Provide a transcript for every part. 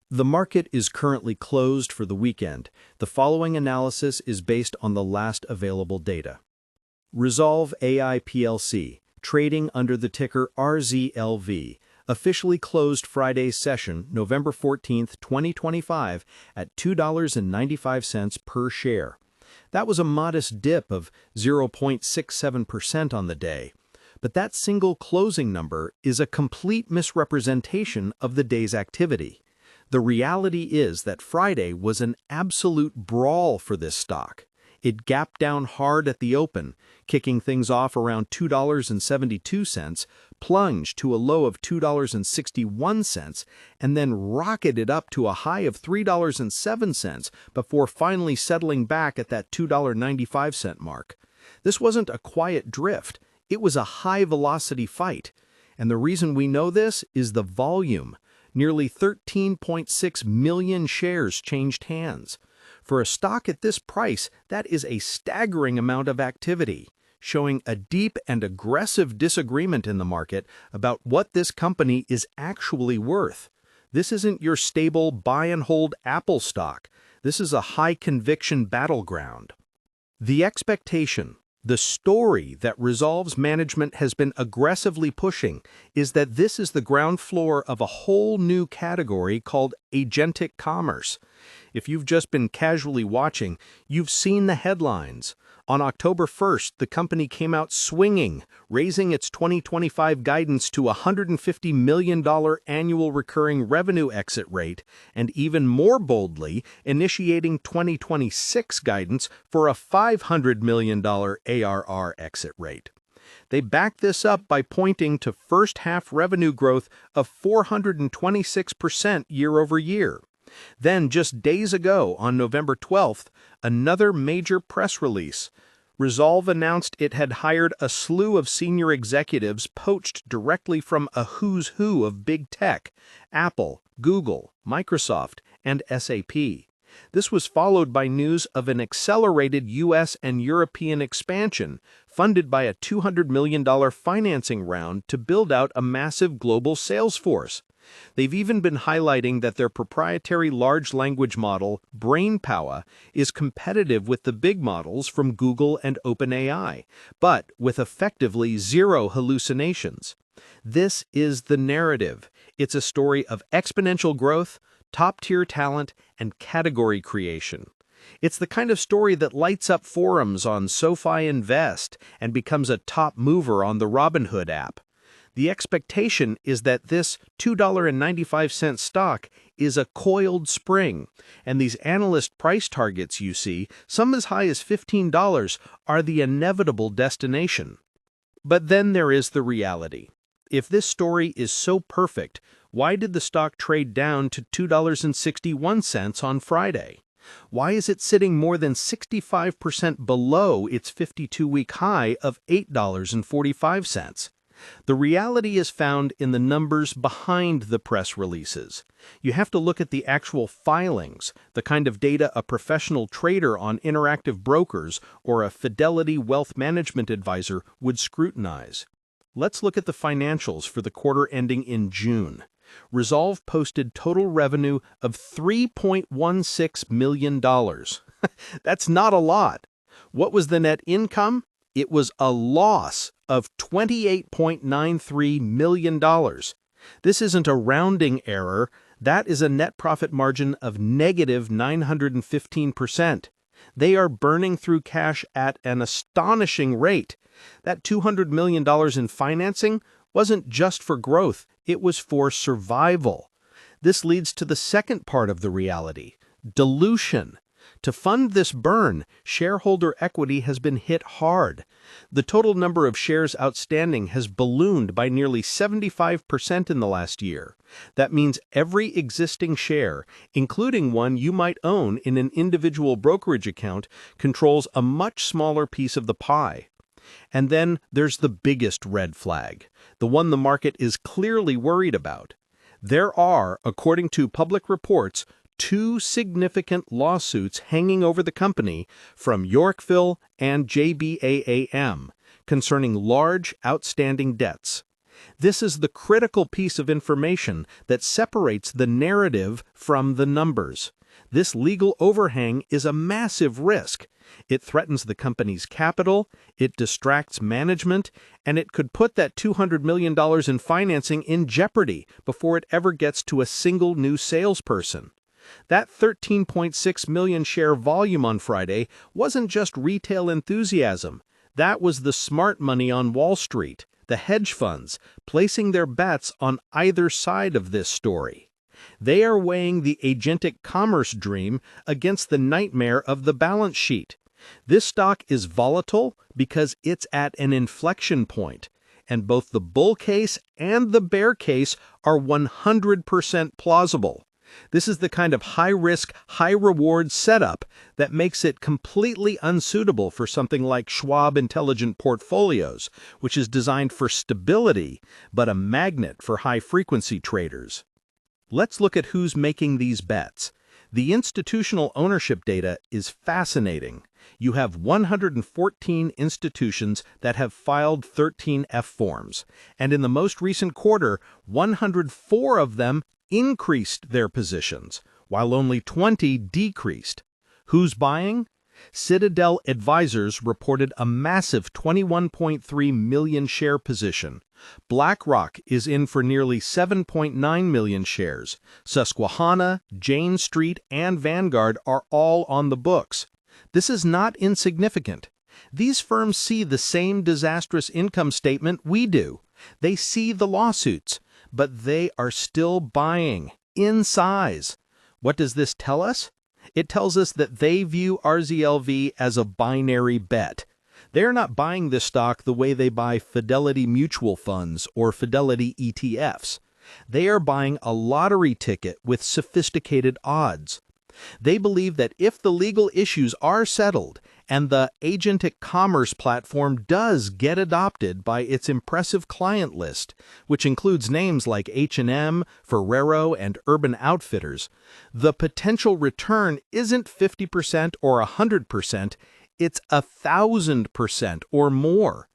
The market is currently closed for the weekend. The following analysis is based on the last available data. Rezolve AI PLC, trading under the ticker RZLV, officially closed Friday's session, November 14, 2025, at $2.95 per share. That was a modest dip of 0.67% on the day. But that single closing number is a complete misrepresentation of the day's activity. The reality is that Friday was an absolute brawl for this stock. It gapped down hard at the open, kicking things off around $2.72, plunged to a low of $2.61, and then rocketed up to a high of $3.07 before finally settling back at that $2.95 mark. This wasn't a quiet drift, it was a high-velocity fight. And the reason we know this is the volume. Nearly 13.6 million shares changed hands. For a stock at this price, that is a staggering amount of activity, showing a deep and aggressive disagreement in the market about what this company is actually worth. This isn't your stable buy-and-hold Apple stock. This is a high-conviction battleground. The expectation, the story that Rezolve's management has been aggressively pushing is that this is the ground floor of a whole new category called Agentic Commerce. If you've just been casually watching, you've seen the headlines. On October 1st, the company came out swinging, raising its 2025 guidance to a $150 million annual recurring revenue exit rate, and even more boldly, initiating 2026 guidance for a $500 million ARR exit rate. They backed this up by pointing to first-half revenue growth of 426% year-over-year. Then, just days ago, on November 12th, another major press release. Rezolve announced it had hired a slew of senior executives poached directly from a who's who of big tech: Apple, Google, Microsoft, and SAP. This was followed by news of an accelerated U.S. and European expansion, funded by a $200 million financing round to build out a massive global sales force. They've even been highlighting that their proprietary large language model, brainpowa, is competitive with the big models from Google and OpenAI, but with effectively zero hallucinations. This is the narrative. It's a story of exponential growth, top-tier talent, and category creation. It's the kind of story that lights up forums on SoFi Invest and becomes a top mover on the Robinhood app. The expectation is that this $2.95 stock is a coiled spring, and these analyst price targets you see, some as high as $15, are the inevitable destination. But then there is the reality. If this story is so perfect, why did the stock trade down to $2.61 on Friday? Why is it sitting more than 65% below its 52-week high of $8.45? The reality is found in the numbers behind the press releases. You have to look at the actual filings, the kind of data a professional trader on Interactive Brokers or a Fidelity wealth management advisor would scrutinize. Let's look at the financials for the quarter ending in June. Rezolve posted total revenue of $3.16 million. That's not a lot. What was the net income? It was a loss of $28.93 million. This isn't a rounding error. That is a net profit margin of negative 915%. They are burning through cash at an astonishing rate. That $200 million in financing wasn't just for growth, it was for survival. This leads to the second part of the reality: dilution. To fund this burn, shareholder equity has been hit hard. The total number of shares outstanding has ballooned by nearly 75% in the last year. That means every existing share, including one you might own in an individual brokerage account, controls a much smaller piece of the pie. And then there's the biggest red flag, the one the market is clearly worried about. There are, according to public reports, two significant lawsuits hanging over the company from Yorkville and JBAAM concerning large outstanding debts. This is the critical piece of information that separates the narrative from the numbers. This legal overhang is a massive risk. It threatens the company's capital, it distracts management, and it could put that $200 million in financing in jeopardy before it ever gets to a single new salesperson. That 13.6 million share volume on Friday wasn't just retail enthusiasm. That was the smart money on Wall Street, the hedge funds, placing their bets on either side of this story. They are weighing the Agentic Commerce dream against the nightmare of the balance sheet. This stock is volatile because it's at an inflection point, and both the bull case and the bear case are 100% plausible. This is the kind of high-risk, high-reward setup that makes it completely unsuitable for something like Schwab Intelligent Portfolios, which is designed for stability, but a magnet for high-frequency traders. Let's look at who's making these bets. The institutional ownership data is fascinating. You have 114 institutions that have filed 13F forms, and in the most recent quarter, 104 of them increased their positions, while only 20 decreased. Who's buying? Citadel Advisors reported a massive 21.3 million share position. BlackRock is in for nearly 7.9 million shares. Susquehanna, Jane Street, and Vanguard are all on the books. This is not insignificant. These firms see the same disastrous income statement we do. They see the lawsuits, but they are still buying, in size. What does this tell us? It tells us that they view RZLV as a binary bet. They're not buying this stock the way they buy Fidelity mutual funds or Fidelity ETFs. They are buying a lottery ticket with sophisticated odds. They believe that if the legal issues are settled and the Agentic Commerce platform does get adopted by its impressive client list, which includes names like H&M, Ferrero, and Urban Outfitters, the potential return isn't 50% or 100%, it's 1,000% or more.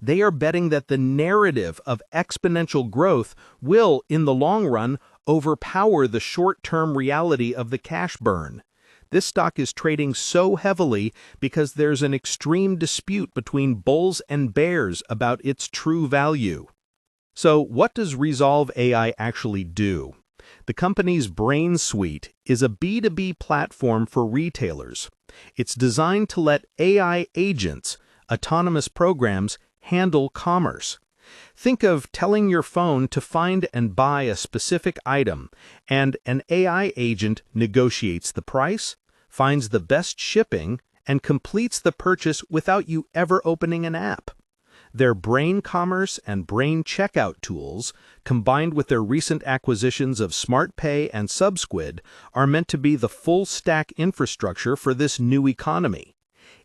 They are betting that the narrative of exponential growth will, in the long run, overpower the short-term reality of the cash burn. This stock is trading so heavily because there's an extreme dispute between bulls and bears about its true value. So, what does Rezolve AI actually do? The company's Brain Suite is a B2B platform for retailers. It's designed to let AI agents, autonomous programs, handle commerce. Think of telling your phone to find and buy a specific item, and an AI agent negotiates the price, finds the best shipping, and completes the purchase without you ever opening an app. Their Brain Commerce and Brain Checkout tools, combined with their recent acquisitions of Smartpay and Subsquid, are meant to be the full-stack infrastructure for this new economy.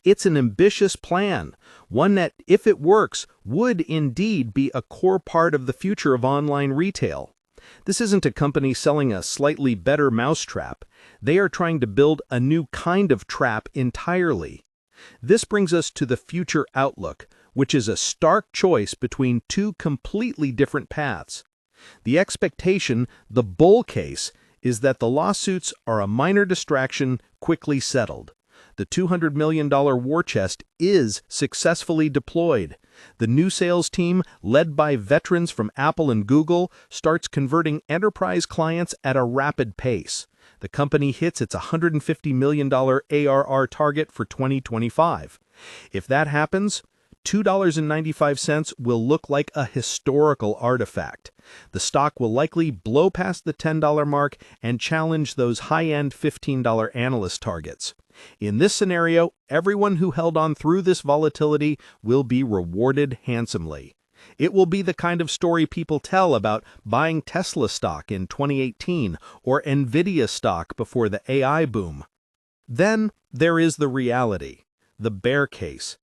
It's an ambitious plan, one that, if it works, would indeed be a core part of the future of online retail. This isn't a company selling a slightly better mousetrap. They are trying to build a new kind of trap entirely. This brings us to the future outlook, which is a stark choice between two completely different paths. The expectation, the bull case, is that the lawsuits are a minor distraction quickly settled. The $200 million war chest is successfully deployed. The new sales team, led by veterans from Apple and Google, starts converting enterprise clients at a rapid pace. The company hits its $150 million ARR target for 2025. If that happens, $2.95 will look like a historical artifact. The stock will likely blow past the $10 mark and challenge those high-end $15 analyst targets. In this scenario, everyone who held on through this volatility will be rewarded handsomely. It will be the kind of story people tell about buying Tesla stock in 2018 or Nvidia stock before the AI boom. Then there is the reality, the bear case.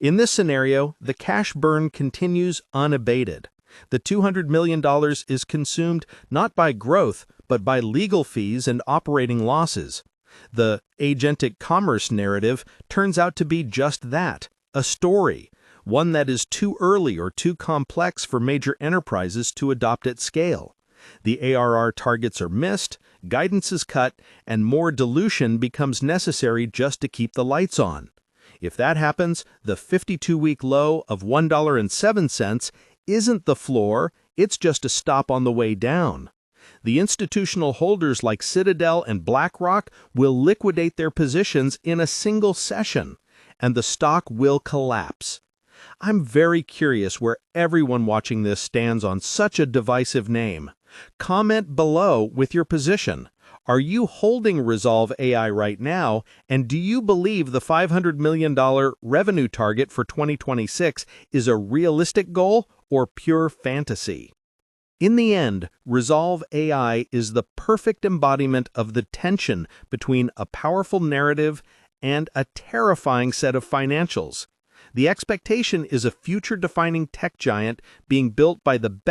In this scenario, the cash burn continues unabated. The $200 million is consumed not by growth, but by legal fees and operating losses. The Agentic Commerce narrative turns out to be just that, a story, one that is too early or too complex for major enterprises to adopt at scale. The ARR targets are missed, guidance is cut, and more dilution becomes necessary just to keep the lights on. If that happens, the 52-week low of $1.07 isn't the floor, it's just a stop on the way down. The institutional holders like Citadel and BlackRock will liquidate their positions in a single session, and the stock will collapse. I'm very curious where everyone watching this stands on such a divisive name. Comment below with your position. Are you holding Rezolve AI right now, and do you believe the $500 million revenue target for 2026 is a realistic goal or pure fantasy? In the end, Rezolve AI is the perfect embodiment of the tension between a powerful narrative and a terrifying set of financials. The expectation is a future-defining tech giant being built by the